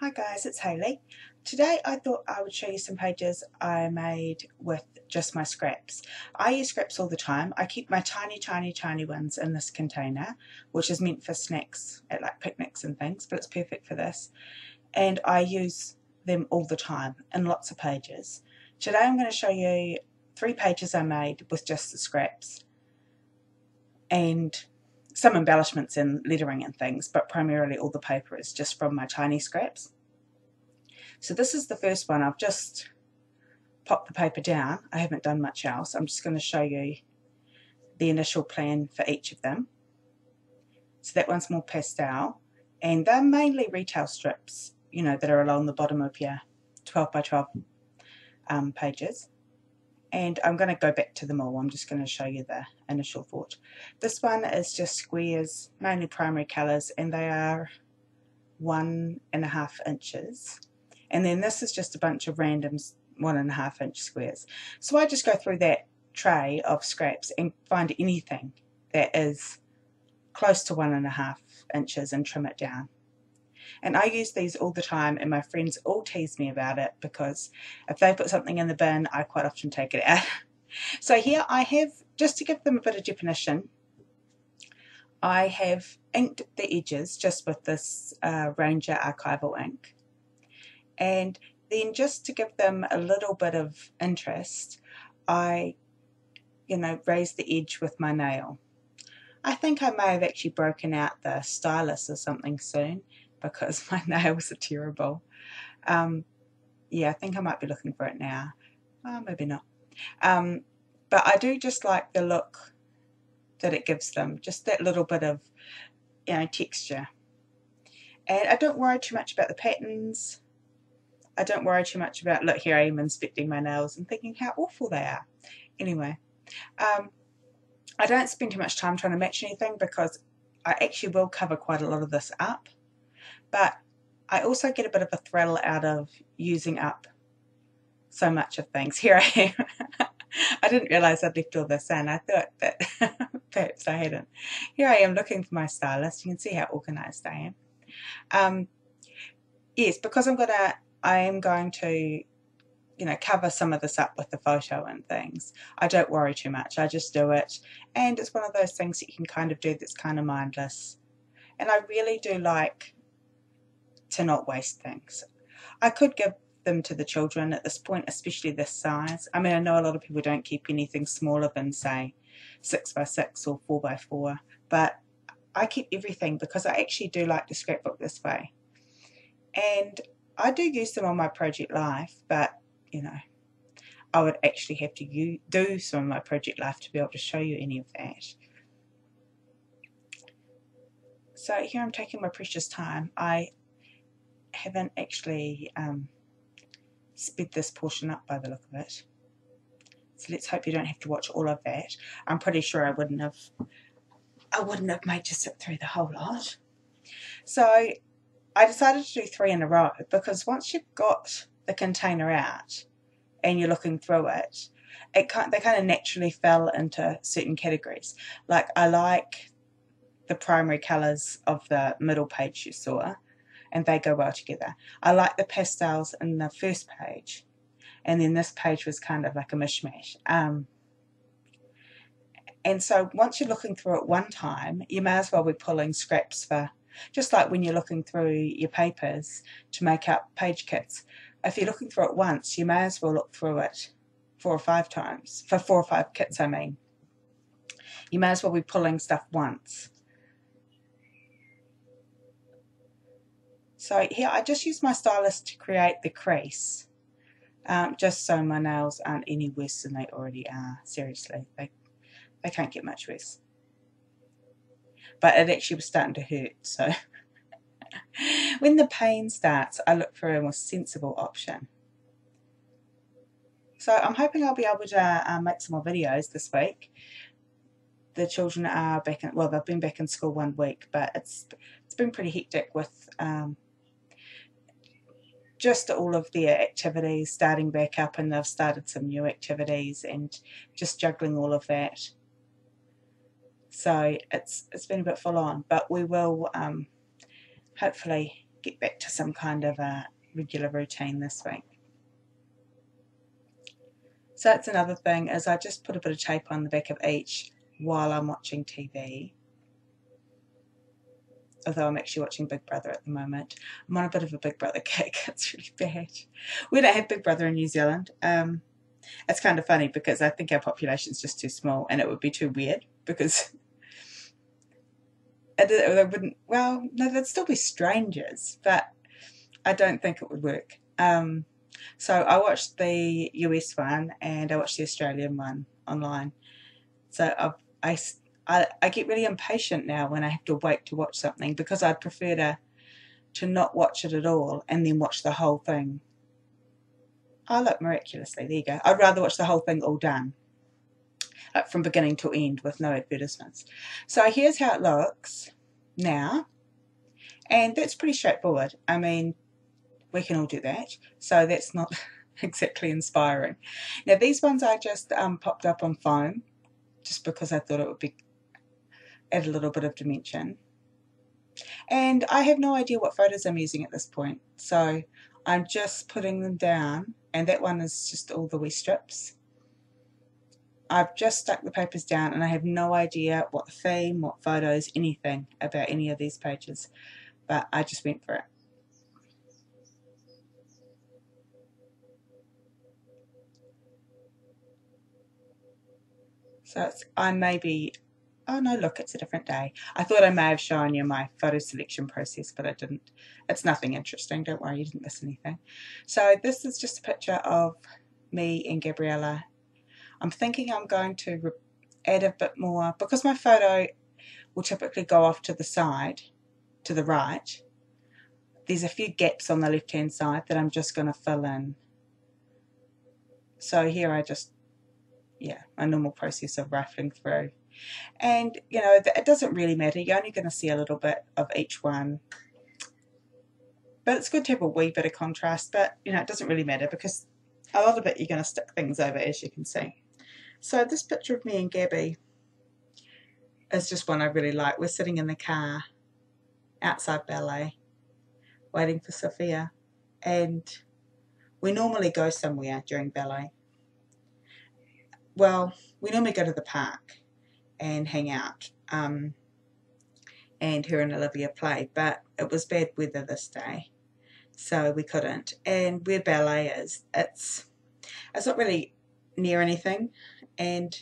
Hi guys, it's Hayley. Today I thought I would show you some pages I made with just my scraps. I use scraps all the time. I keep my tiny ones in this container, which is meant for snacks at like picnics and things, but it's perfect for this. And I use them all the time in lots of pages. Today I'm going to show you 3 pages I made with just the scraps and some embellishments and lettering and things, but primarily all the paper is just from my tiny scraps. So this is the first one. I've just popped the paper down. I haven't done much else. I'm just going to show you the initial plan for each of them. So that one's more pastel, and they're mainly retail strips, you know, that are along the bottom of your 12 by 12 pages. And I'm going to go back to them all. I'm just going to show you the initial thought. This one is just squares, mainly primary colours, and they are 1.5 inches. And then this is just a bunch of random 1.5 inch squares. So I just go through that tray of scraps and find anything that is close to 1.5 inches and trim it down. And I use these all the time, and my friends all tease me about it because if they put something in the bin, I quite often take it out. So here I have, just to give them a bit of definition, I have inked the edges just with this Ranger archival ink. And then just to give them a little bit of interest, I, raise the edge with my nail. I think I may have actually broken out the stylus or something soon because my nails are terrible. Yeah, I think I might be looking for it now. Maybe not. But I do just like the look that it gives them, just that little bit of, texture. And I don't worry too much about the patterns. I don't worry too much about, look, here I am inspecting my nails and thinking how awful they are. Anyway, I don't spend too much time trying to match anything because I actually will cover quite a lot of this up. But I also get a bit of a thrill out of using up so much of things. Here I am. I didn't realise I'd left all this in. I thought that perhaps I hadn't. Here I am looking for my stylus. You can see how organised I am. Yes, because I am going to, cover some of this up with the photo and things. I don't worry too much. I just do it. And it's one of those things that you can kind of do that's kind of mindless. And I really do like to not waste things. I could give them to the children at this point, especially this size. I mean, I know a lot of people don't keep anything smaller than, say, 6 by 6 or 4 by 4, but I keep everything because I actually do like to scrapbook this way. And I do use them on my Project Life, but I would actually have to do some of my Project Life to be able to show you any of that. So here I'm taking my precious time. I haven't actually sped this portion up by the look of it. So let's hope you don't have to watch all of that. I'm pretty sure I wouldn't have made you sit through the whole lot. So I decided to do 3 in a row because once you've got the container out and you're looking through it, they kind of naturally fell into certain categories. Like I like the primary colours of the middle page you saw, and they go well together. I like the pastels in the first page, and then this page was kind of like a mishmash. And so once you're looking through it one time, you may as well be pulling scraps for, just like when you're looking through your papers to make up page kits. If you're looking through it once, you may as well look through it 4 or 5 times. For 4 or 5 kits, I mean. You may as well be pulling stuff once. So here I just use my stylus to create the crease, just so my nails aren't any worse than they already are. Seriously, they can't get much worse. But it actually was starting to hurt, so when the pain starts, I look for a more sensible option. So I'm hoping I'll be able to make some more videos this week. The children are back in, well, they've been back in school 1 week, but it's been pretty hectic with just all of their activities starting back up, and they've started some new activities and just juggling all of that. So it's been a bit full on, but we will hopefully get back to some kind of a regular routine this week. So that's another thing, is I just put a bit of tape on the back of each while I'm watching TV. Although I'm actually watching Big Brother at the moment. I'm on a bit of a Big Brother kick. It's really bad. We don't have Big Brother in New Zealand. It's kind of funny because I think our population is just too small, and it would be too weird because they wouldn't, well, no, they'd still be strangers, but I don't think it would work. So I watched the US one and I watched the Australian one online. So I get really impatient now when I have to wait to watch something, because I'd prefer to not watch it at all and then watch the whole thing. Oh look, miraculously, there you go. I'd rather watch the whole thing all done, like from beginning to end with no advertisements. So here's how it looks now, and that's pretty straightforward. I mean, we can all do that, so that's not exactly inspiring. Now these ones I just popped up on foam, just because I thought it would add a little bit of dimension. And I have no idea what photos I'm using at this point, so I'm just putting them down, and that one is just all the wee strips. I've just stuck the papers down and I have no idea what the theme, what photos, anything about any of these pages, but I just went for it. So I may be, oh no, look, it's a different day. I thought I may have shown you my photo selection process, but I didn't. It's nothing interesting, don't worry, you didn't miss anything. So this is just a picture of me and Gabriella. I'm thinking I'm going to add a bit more, because my photo will typically go off to the side, to the right. There's a few gaps on the left hand side that I'm just going to fill in. So here I just, yeah, my normal process of rifling through. And, you know, it doesn't really matter. You're only going to see a little bit of each one. But it's good to have a wee bit of contrast. But, you know, it doesn't really matter because a lot of it you're going to stick things over, as you can see. So this picture of me and Gabby is just one I really like. We're sitting in the car outside ballet waiting for Sophia. And we normally go somewhere during ballet. Well, we normally go to the park and hang out, and her and Olivia play, but it was bad weather this day, so we couldn't. And where ballet is, it's not really near anything, and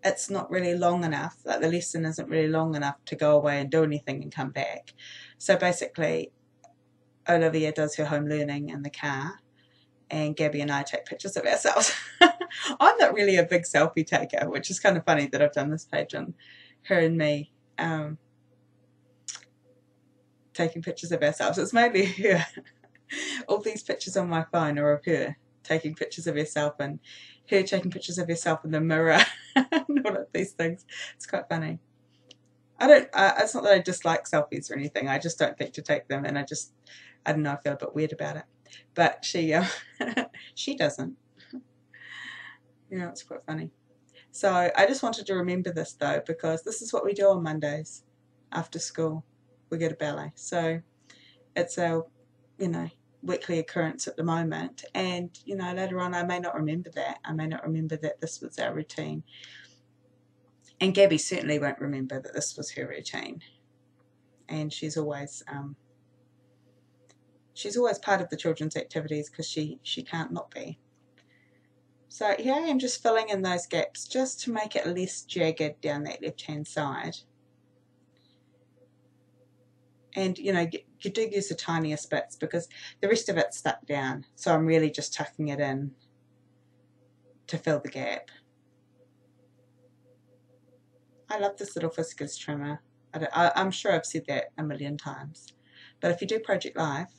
it's not really long enough, like the lesson isn't really long enough to go away and do anything and come back. So basically Olivia does her home learning in the car, and Gabby and I take pictures of ourselves. I'm not really a big selfie taker, which is kind of funny that I've done this page on her and me taking pictures of ourselves. It's mainly her. All these pictures on my phone are of her taking pictures of herself, and her taking pictures of herself in the mirror and all of these things. It's quite funny. It's not that I dislike selfies or anything. I just don't think to take them, and I don't know, I feel a bit weird about it. But she she doesn't. You know, it's quite funny. So I just wanted to remember this though, because this is what we do on Mondays after school. We go to ballet. So it's a, you know, weekly occurrence at the moment, and you know, later on I may not remember that. I may not remember that this was our routine. And Gabby certainly won't remember that this was her routine. And she's always part of the children's activities because she can't not be. So here I am just filling in those gaps just to make it less jagged down that left hand side. And you know, you do use the tiniest bits because the rest of it's stuck down. So I'm really just tucking it in to fill the gap. I love this little Fiskars trimmer. I'm sure I've said that a million times. But if you do Project Life,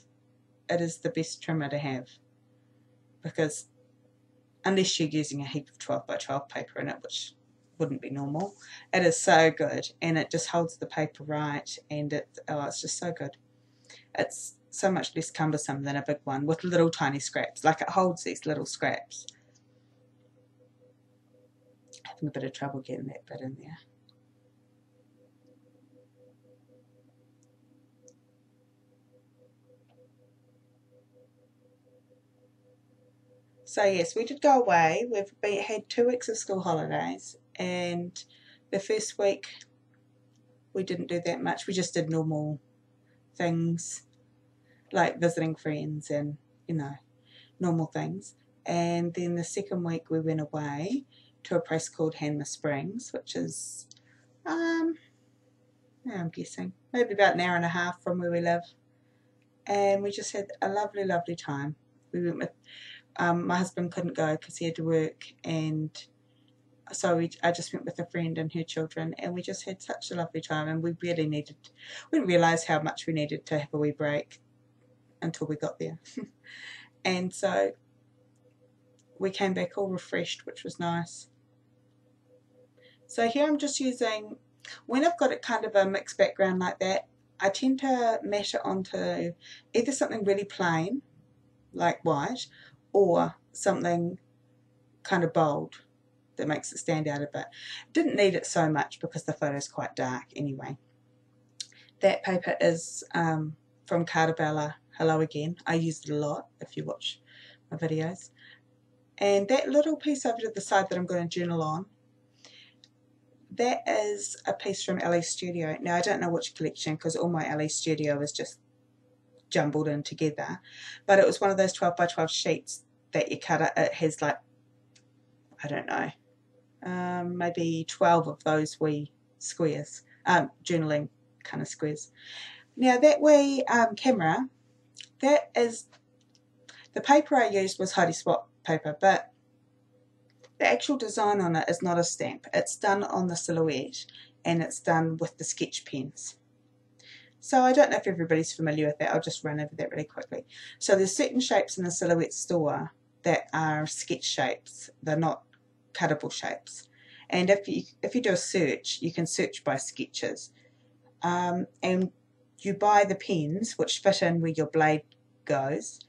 it is the best trimmer to have, because unless you're using a heap of 12 by 12 paper in it, which wouldn't be normal, it is so good, and it just holds the paper right, and it's just so good. It's so much less cumbersome than a big one with little tiny scraps. Like, it holds these little scraps. Having a bit of trouble getting that bit in there. So yes, we did go away. Had 2 weeks of school holidays, and the first week we didn't do that much. We just did normal things like visiting friends and, you know, normal things. And then the second week we went away to a place called Hanmer Springs, which is, I'm guessing, maybe about an hour and a half from where we live. And we just had a lovely, lovely time. We went with, my husband couldn't go because he had to work, and so I just went with a friend and her children, and we just had such a lovely time. And we didn't realise how much we needed to have a wee break until we got there. And so we came back all refreshed, which was nice. So here I'm just using, when I've got it kind of a mixed background like that, I tend to mash it onto either something really plain, like white, or something kind of bold that makes it stand out a bit. Didn't need it so much because the photo's quite dark anyway. That paper is from Cartabella, Hello Again. I use it a lot if you watch my videos. And that little piece over to the side that I'm going to journal on, that is a piece from LA Studio. Now I don't know which collection because all my LA Studio is just jumbled in together, but it was one of those 12 by 12 sheets that you cut. It has like, I don't know, maybe 12 of those wee squares, journaling kind of squares. Now that wee camera, that is, the paper I used was Heidi Swap paper, but the actual design on it is not a stamp. It's done on the silhouette, and it's done with the sketch pens. So I don't know if everybody's familiar with that. I'll just run over that really quickly. So there's certain shapes in the Silhouette store that are sketch shapes. They're not cuttable shapes. And if you do a search, you can search by sketches. And you buy the pens which fit in where your blade goes,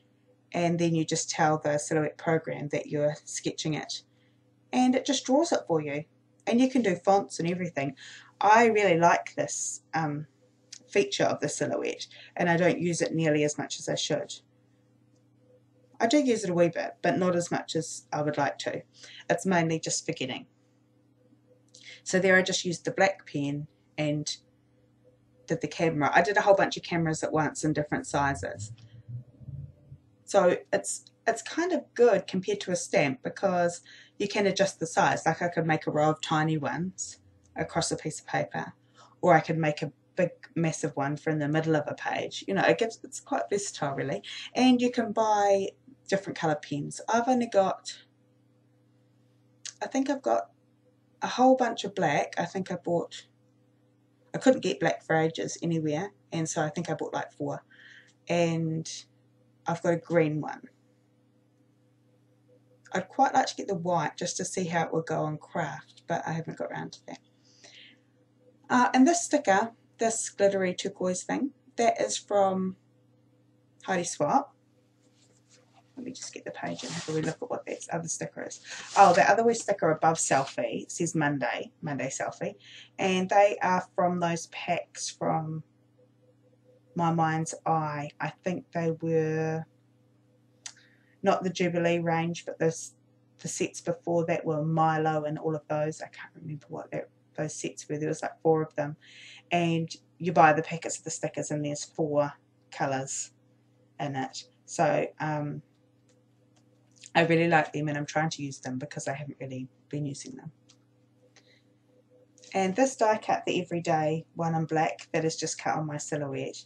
and then you just tell the Silhouette program that you're sketching it, and it just draws it for you. And you can do fonts and everything. I really like this feature of the Silhouette, and I don't use it nearly as much as I should. I do use it a wee bit, but not as much as I would like to. It's mainly just forgetting. So there I just used the black pen and did the camera. I did a whole bunch of cameras at once in different sizes. So it's kind of good compared to a stamp because you can adjust the size. Like I could make a row of tiny ones across a piece of paper, or I could make a big massive one for in the middle of a page. You know, it's quite versatile really. And you can buy different colour pens. I've only got, I think I've got a whole bunch of black. I couldn't get black for ages anywhere, and so I think I bought like 4. And I've got a green one. I'd quite like to get the white just to see how it would go on craft, but I haven't got around to that. And this sticker, this glittery turquoise thing, that is from Heidi Swap. Let me just get the page and have a wee look at what that other sticker is. Oh, the other wee sticker above Selfie, it says Monday Selfie, and they are from those packs from My Mind's Eye. I think they were not the Jubilee range, but the sets before that were Milo and all of those. I can't remember what those sets were. There was like 4 of them, and you buy the packets of the stickers, and there's 4 colours in it. So I really like them, and I'm trying to use them because I haven't really been using them. And this die cut, the Everyday one in black, that is just cut on my Silhouette,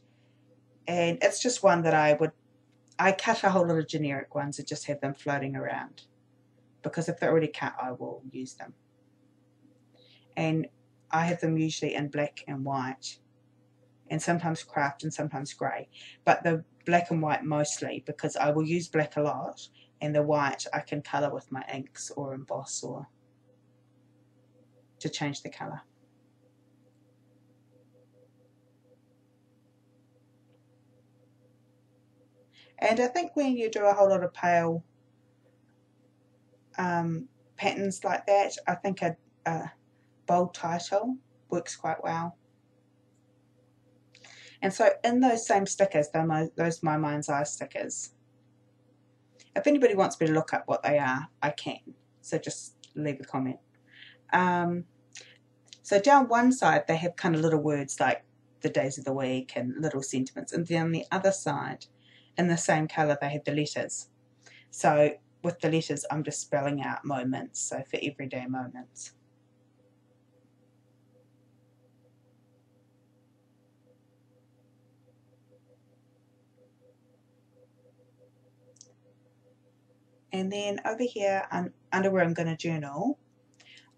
and it's just one that I cut a whole lot of generic ones and just have them floating around, because if they're already cut I will use them. And I have them usually in black and white, and sometimes craft and sometimes grey, but the black and white mostly, because I will use black a lot, and the white I can colour with my inks or emboss or to change the colour. And I think when you do a whole lot of pale patterns like that, I think a bold title works quite well. And so in those same stickers, those My Mind's Eye stickers, If anybody wants me to look up what they are, I can. So just leave a comment. So down one side they have kind of little words like the days of the week and little sentiments, and then on the other side in the same colour they have the letters. So with the letters I'm just spelling out moments, so for everyday moments. And then over here under where I'm going to journal,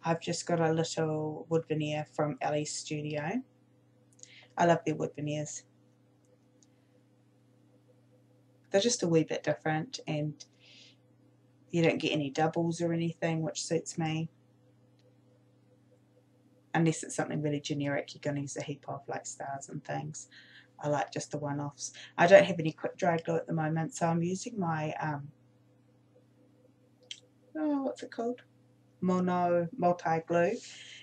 I've just got a little wood veneer from Ellie's Studio. I love their wood veneers. They're just a wee bit different, and you don't get any doubles or anything, which suits me. Unless it's something really generic, you're going to use a heap of, like stars and things. I like just the one-offs. I don't have any quick dry glue at the moment, so I'm using my what's it called? Mono multi glue,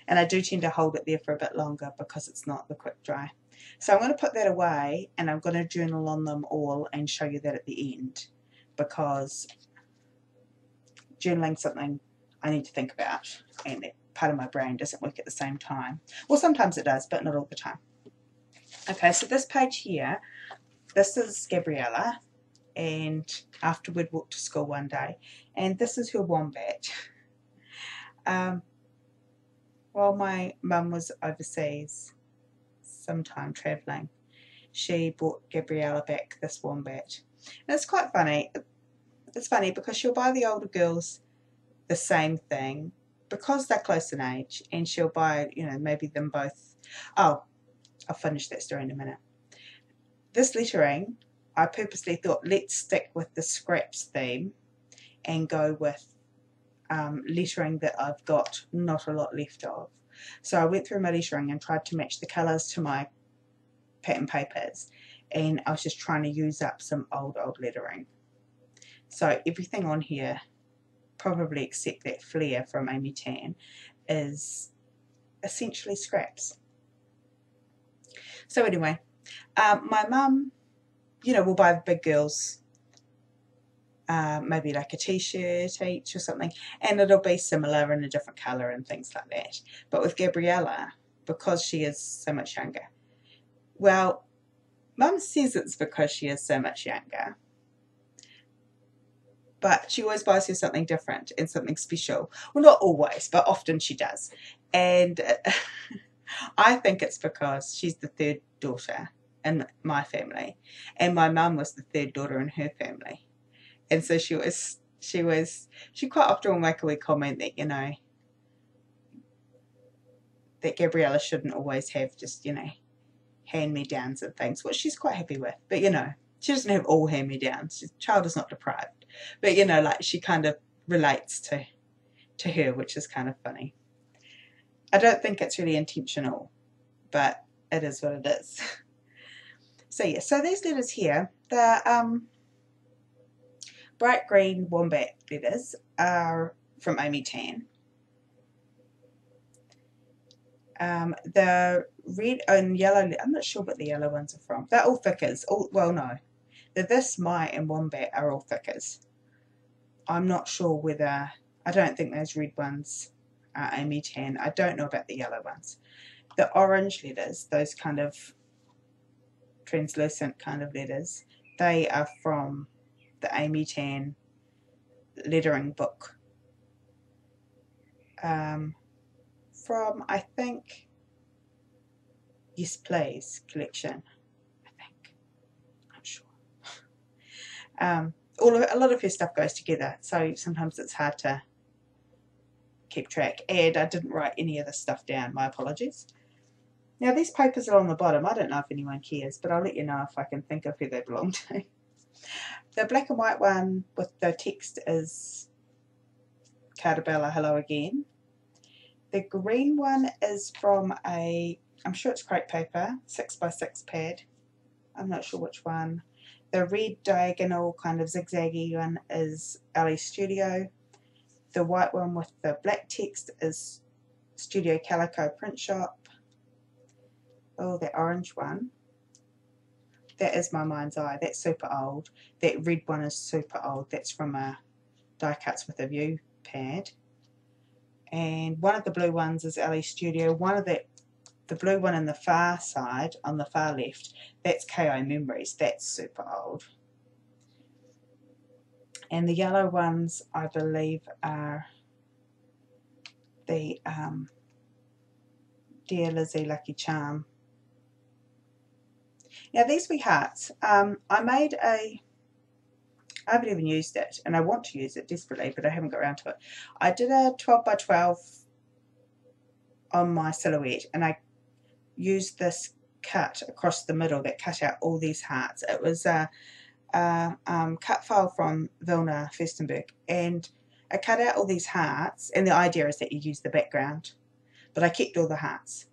and I do tend to hold it there for a bit longer because it's not the quick dry. So I'm going to put that away, and I'm going to journal on them all and show you that at the end, because journaling's something I need to think about, and that part of my brain doesn't work at the same time. Well, sometimes it does, but not all the time. Okay, so this page here, this is Gabriella, and after we'd walked to school one day, and this is her wombat. While my mum was overseas sometime travelling, she brought Gabriella back this wombat. And it's quite funny. It's funny because she'll buy the older girls the same thing because they're close in age, and she'll buy, you know, maybe them both. Oh, I'll finish that story in a minute. This lettering, I purposely thought, let's stick with the scraps theme and go with lettering that I've got not a lot left of. So I went through my lettering and tried to match the colours to my pattern papers, and I was just trying to use up some old lettering. So everything on here, probably except that flare from Amy Tan, is essentially scraps. So anyway, my mum, you know, will buy the big girls maybe like a t-shirt each or something, and it'll be similar in a different colour and things like that. But with Gabriella, because she is so much younger, well, Mum says it's because she is so much younger, but she always buys her something different and something special. Well, not always, but often she does. And I think it's because she's the third daughter in my family, and my mum was the third daughter in her family. And so she quite often will make a wee comment that, you know, that Gabriella shouldn't always have just, you know, hand-me-downs and things, which she's quite happy with. But, you know, she doesn't have all hand-me-downs. The child is not deprived. But, you know, like, she kind of relates to her, which is kind of funny. I don't think it's really intentional, but it is what it is. So, yeah, so these letters here, they're bright green wombat letters, are from Amy Tan. The red and yellow, I'm not sure what the yellow ones are from. They're all thickers. Well, no. The This, My, and Wombat are all thickers. I'm not sure whether, I don't think those red ones are Amy Tan. I don't know about the yellow ones. The orange letters, those kind of translucent kind of letters, they are from the Amy Tan lettering book. From, I think, Yes Please collection, I think. I'm sure. A lot of her stuff goes together, so sometimes it's hard to keep track. And I didn't write any of this stuff down. My apologies. Now these papers are on the bottom. I don't know if anyone cares, but I'll let you know if I can think of who they belong to. The black and white one with the text is Cartabella, Hello Again. The green one is from I'm sure it's crepe paper, 6x6 pad. I'm not sure which one. The red diagonal kind of zigzaggy one is Ellie's Studio. The white one with the black text is Studio Calico Print Shop. Oh, the orange one. that is my mind's eye. That's super old. That red one is super old. That's from a die cuts with a view pad. And one of the blue ones is LE Studio. One of the blue one on the far side, on the far left, that's KI Memories. That's super old. And the yellow ones, I believe, are the Dear Lizzie Lucky Charm. Now these wee hearts, I haven't even used it, and I want to use it desperately, but I haven't got around to it. I did a 12 by 12 on my silhouette, and I used this cut across the middle that cut out all these hearts. It was a cut file from Vilna Festenberg, and I cut out all these hearts, and the idea is that you use the background, but I kept all the hearts.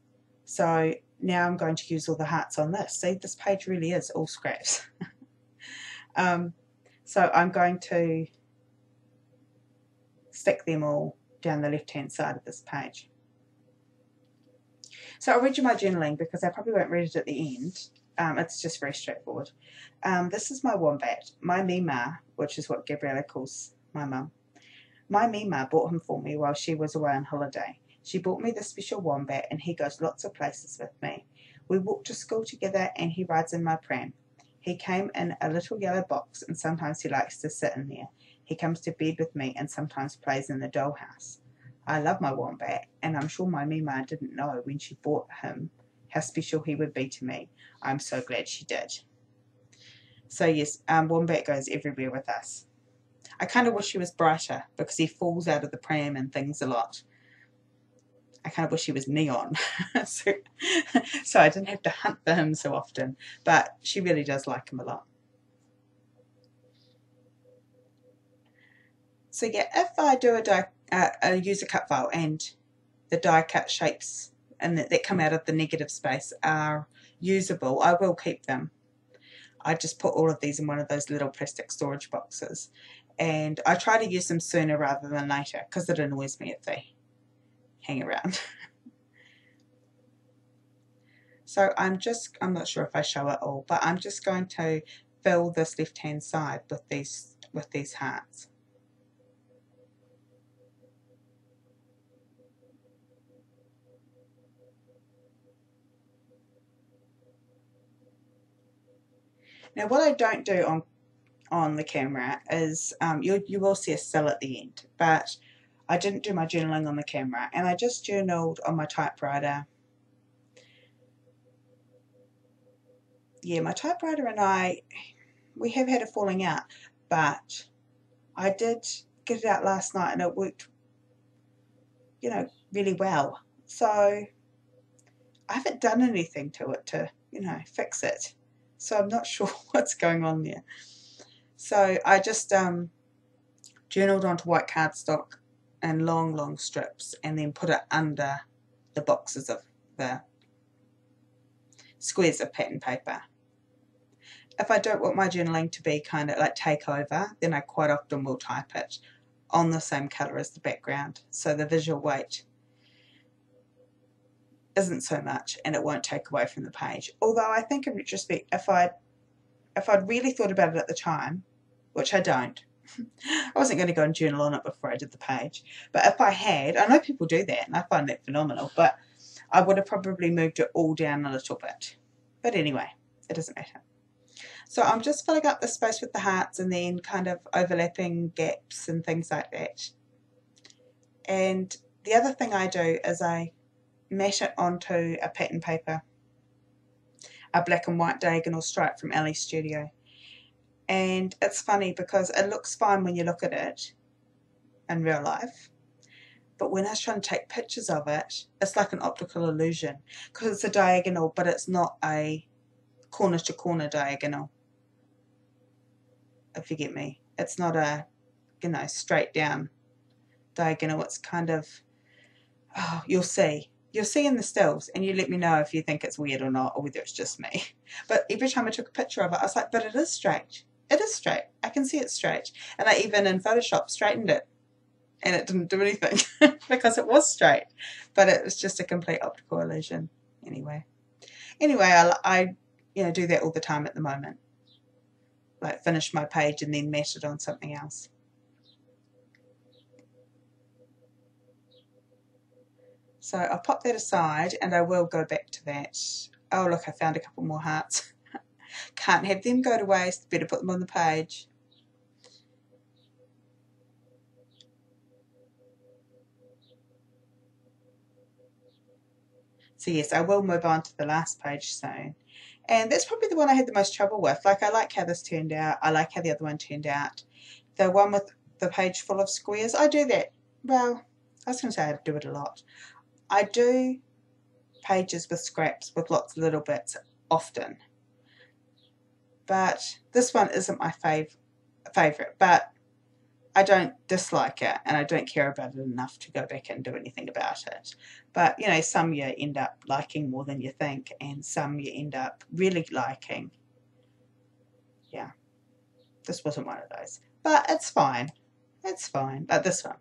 So now I'm going to use all the hearts on this. See, this page really is all scraps. So I'm going to stick them all down the left hand side of this page. So I'll read you my journaling because I probably won't read it at the end. It's just very straightforward. This is my wombat, my Mima, which is what Gabriella calls my mum. My Mima bought him for me while she was away on holiday. She bought me this special wombat, and he goes lots of places with me. We walk to school together, and he rides in my pram. He came in a little yellow box, and sometimes he likes to sit in there. He comes to bed with me and sometimes plays in the dollhouse. I love my wombat, and I'm sure my Mima didn't know when she bought him how special he would be to me. I'm so glad she did. So yes, wombat goes everywhere with us. I kind of wish he was brighter because he falls out of the pram and things a lot. I kind of wish he was neon so I didn't have to hunt for him so often, but she really does like him a lot. So yeah, if I do a user cut file and the die cut shapes and that come out of the negative space are usable, I will keep them. I just put all of these in one of those little plastic storage boxes, and I try to use them sooner rather than later because it annoys me if they hang around. So I'm not sure if I show it all, but I'm just going to fill this left hand side with these hearts. Now what I don't do on the camera is you will see a still at the end, but I didn't do my journaling on the camera, and I just journaled on my typewriter. Yeah, my typewriter and we have had a falling out, but I did get it out last night and it worked, you know, really well. So I haven't done anything to it to, you know, fix it. So I'm not sure what's going on there. So I just journaled onto white cardstock and long strips, and then put it under the boxes of the squares of pattern paper. If I don't want my journaling to be kind of like take over, then I quite often will type it on the same colour as the background, so the visual weight isn't so much and it won't take away from the page. Although I think in retrospect, if I'd really thought about it at the time, which I don't, I wasn't going to go and journal on it before I did the page, but if I had, I know people do that and I find that phenomenal, but I would have probably moved it all down a little bit. But anyway, it doesn't matter. So I'm just filling up the space with the hearts and then kind of overlapping gaps and things like that. And the other thing I do is I mat it onto a pattern paper, a black and white diagonal stripe from LE Studio. And it's funny because it looks fine when you look at it in real life, but when I was trying to take pictures of it, it's like an optical illusion because it's a diagonal, but it's not a corner to corner diagonal, if you get me. It's not a, you know, straight down diagonal. It's kind of, oh, you'll see in the stills, and you let me know if you think it's weird or not, or whether it's just me. But every time I took a picture of it, I was like, but it is straight. It is straight. I can see it's straight. And I even in Photoshop straightened it, and it didn't do anything because it was straight, but it was just a complete optical illusion. Anyway, I do that all the time at the moment. Like finish my page and then mat it on something else. So I'll pop that aside and I will go back to that. Oh look, I found a couple more hearts. Can't have them go to waste, better put them on the page. So yes, I will move on to the last page soon. And that's probably the one I had the most trouble with. Like, I like how this turned out. I like how the other one turned out. The one with the page full of squares, I do that. Well, I was going to say I do it a lot. I do pages with scraps with lots of little bits often. But this one isn't my favourite. But I don't dislike it, and I don't care about it enough to go back and do anything about it. But, some you end up liking more than you think, and some you end up really liking. Yeah, this wasn't one of those. But it's fine. It's fine. Like this one.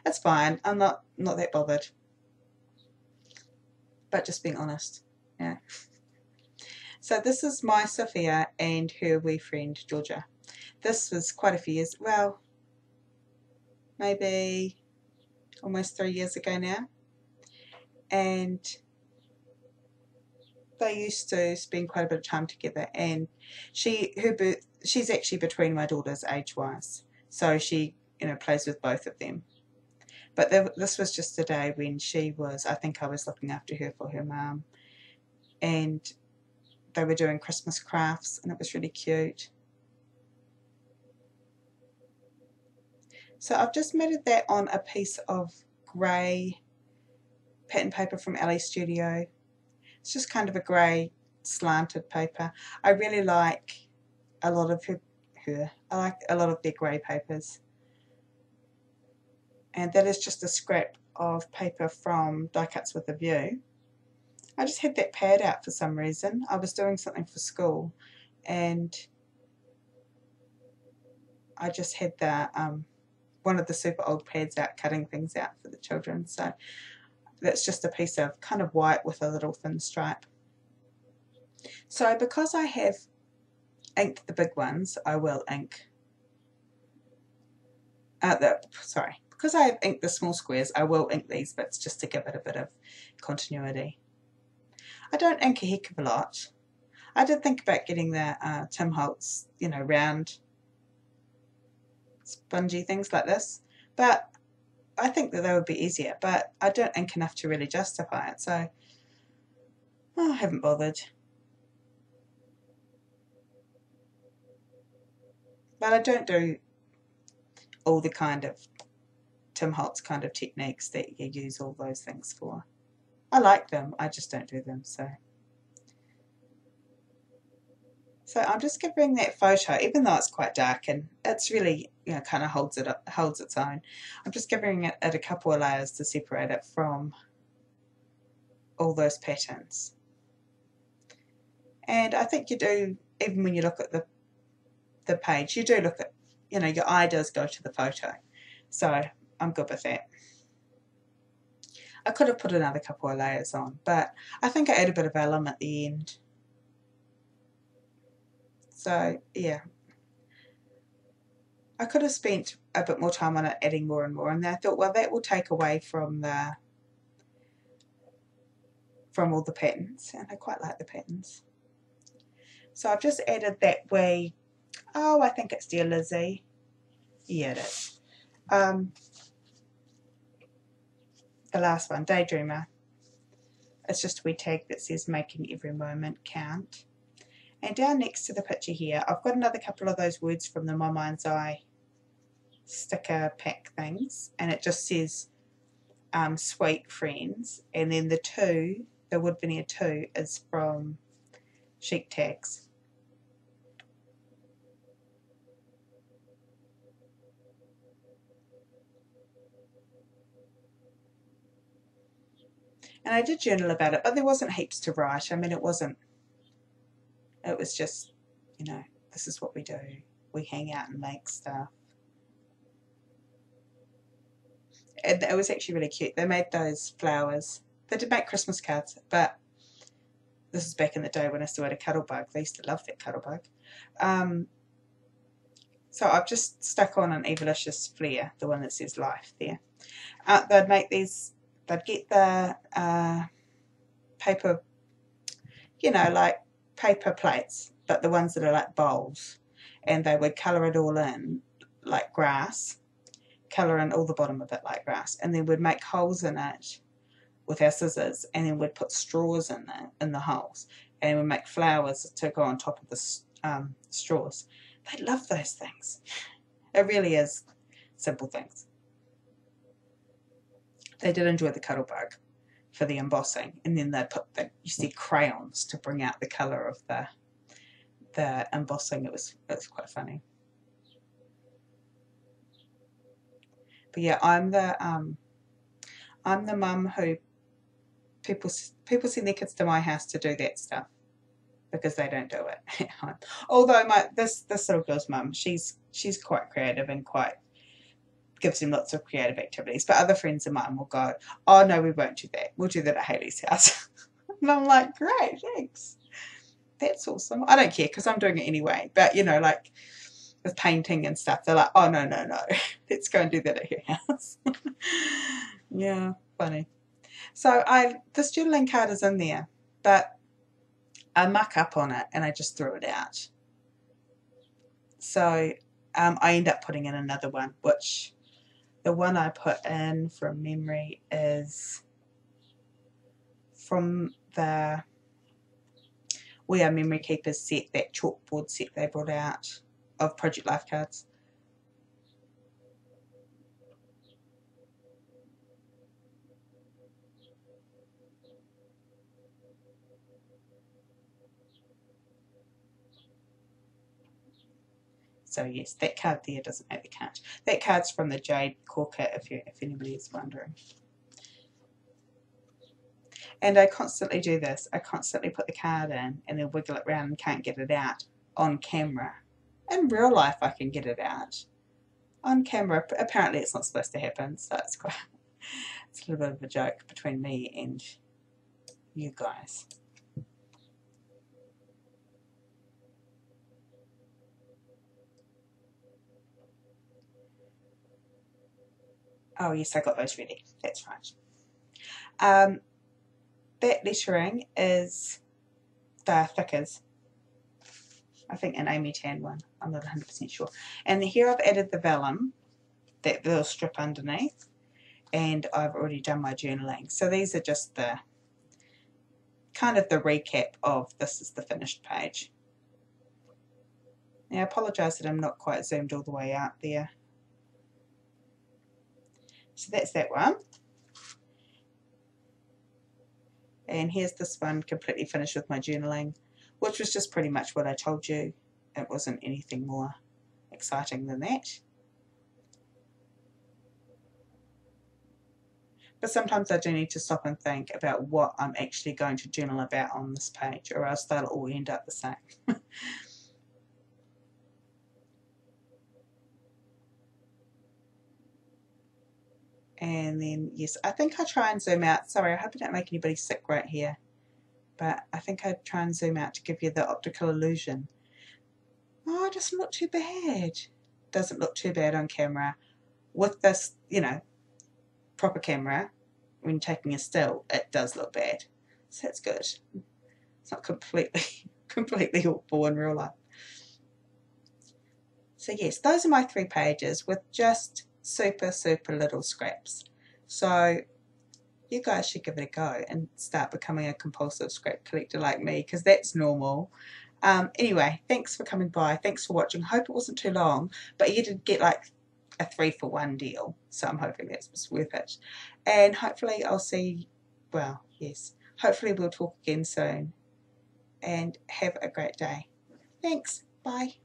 It's fine. I'm not that bothered. But just being honest. Yeah. So this is my Sophia and her wee friend Georgia. This was quite a few years, well, maybe almost 3 years ago now, and they used to spend quite a bit of time together, and she's actually between my daughters age-wise, so she plays with both of them. But this was just a day when I think I was looking after her for her mum, and they were doing Christmas crafts, and it was really cute. So I've just matted that on a piece of grey pattern paper from Ali Studio. It's just kind of a grey slanted paper. I really like a lot of I like a lot of their grey papers. And that is just a scrap of paper from Die Cuts with a View. I just had that pad out for some reason. I was doing something for school, and I just had one of the super old pads out cutting things out for the children. So that's just a piece of kind of white with a little thin stripe. So because I have inked the big ones, I will ink because I have inked the small squares, I will ink these bits just to give it a bit of continuity. I don't ink a heck of a lot. I did think about getting the Tim Holtz, round spongy things like this, but I think that they would be easier, but I don't ink enough to really justify it, so I haven't bothered. But I don't do all the kind of Tim Holtz kind of techniques that you use all those things for. I like them, I just don't do them. So I'm just giving that photo, even though it's quite dark and it's really, kind of holds its own. I'm just giving it a couple of layers to separate it from all those patterns. And I think you do, even when you look at the page, you do look at, your eye does go to the photo. So I'm good with that. I could have put another couple of layers on, but I think I add a bit of vellum at the end. So yeah, I could have spent a bit more time on it, adding more and more, and then I thought, well, that will take away from all the patterns, and I quite like the patterns. So I've just added that wee, I think it's Dear Lizzie. Yeah, it is. The last one, Daydreamer. It's just a wee tag that says making every moment count. And down next to the picture here, I've got another couple of those words from the My Mind's Eye sticker pack things, and it just says sweet friends, and then the wood veneer 2 is from Chic Tags. And I did journal about it, but there wasn't heaps to write. I mean, it was just, this is what we do. We hang out and make stuff. And it was actually really cute. They made those flowers. They did make Christmas cards, but This is back in the day when I still had a Cuttlebug. They used to love that Cuttlebug. So I've just stuck on an Evilicious flare, the one that says life there. They'd make these, they'd get the paper, you know, like paper plates, but the ones that are like bowls, and they would colour it all in like grass, colour in all the bottom of it like grass, and then we'd make holes in it with our scissors, and then we'd put straws in the holes, and we'd make flowers to go on top of the straws. They love those things. It really is simple things. They did enjoy the Cuttlebug for the embossing, and then they'd put the, you see, crayons to bring out the colour of the embossing. It was quite funny. But yeah, I'm the mum who people send their kids to my house to do that stuff because they don't do it at home. Although this little girl's mum, she's quite creative and quite gives them lots of creative activities. But other friends of mine will go, oh no, we won't do that. We'll do that at Hayley's house. And I'm like, great, thanks. That's awesome. I don't care because I'm doing it anyway. But you know, like with painting and stuff, they're like, oh no, let's go and do that at your house. Yeah, funny. So this journaling card is in there, but I muck up on it and I just threw it out. So I end up putting in another one, which the one I put in from memory is from the We Are Memory Keepers set, that chalkboard set they brought out of Project Life cards. So yes, that card there doesn't make the cut. That card's from the Jade Core Kit, if anybody is wondering. And I constantly do this. I constantly put the card in and then wiggle it around and can't get it out on camera. In real life, I can get it out. On camera, apparently it's not supposed to happen, so it's a little bit of a joke between me and you guys. Oh yes, I got those ready. That's right. That lettering is the Thickers. I think an Amy Tan one. I'm not 100% sure. And here I've added the vellum, that little strip underneath, and I've already done my journaling. So these are just the kind of the recap of this is the finished page. Now I apologise that I'm not quite zoomed all the way out there. So that's that one. And here's this one completely finished with my journaling, which was just pretty much what I told you. It wasn't anything more exciting than that. But sometimes I do need to stop and think about what I'm actually going to journal about on this page, or else they'll all end up the same. And then, yes, I think I try and zoom out. Sorry, I hope I don't make anybody sick right here. But I think I try and zoom out to give you the optical illusion. Oh, it doesn't look too bad. Doesn't look too bad on camera. With this, you know, proper camera, when taking a still, it does look bad. So that's good. It's not completely awful in real life. So yes, those are my 3 pages with just super little scraps. So you guys should give it a go and start becoming a compulsive scrap collector like me, because that's normal. Anyway, thanks for coming by. Thanks for watching. Hope it wasn't too long, but you did get like a 3-for-1 deal, so I'm hoping that's worth it. And hopefully I'll see, well, yes, hopefully we'll talk again soon. And have a great day. Thanks. Bye.